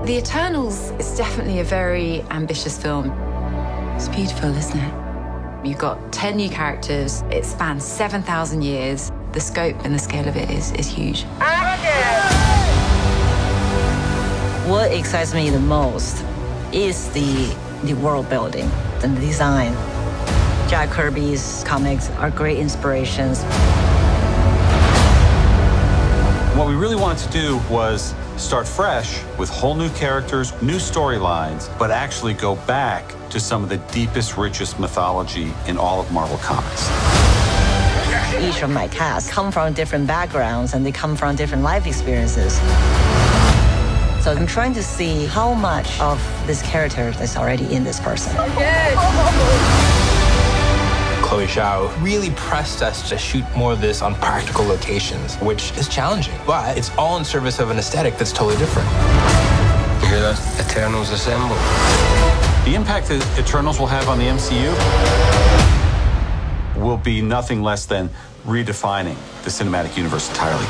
The Eternals is definitely a very ambitious film. It's beautiful, isn't it? You've got 10 new characters. It spans 7,000 years. The scope and the scale of it is huge. What excites me the most is the world building and the design. Jack Kirby's comics are great inspirations. What we really wanted to do was start fresh with whole new characters, new storylines, but actually go back to some of the deepest, richest mythology in all of Marvel Comics. Each of my cast come from different backgrounds and they come from different life experiences. So I'm trying to see how much of this character is already in this person. Chloe Zhao really pressed us to shoot more of this on practical locations, which is challenging, but it's all in service of an aesthetic that's totally different. You hear that? Eternals assemble. The impact that Eternals will have on the MCU will be nothing less than redefining the cinematic universe entirely.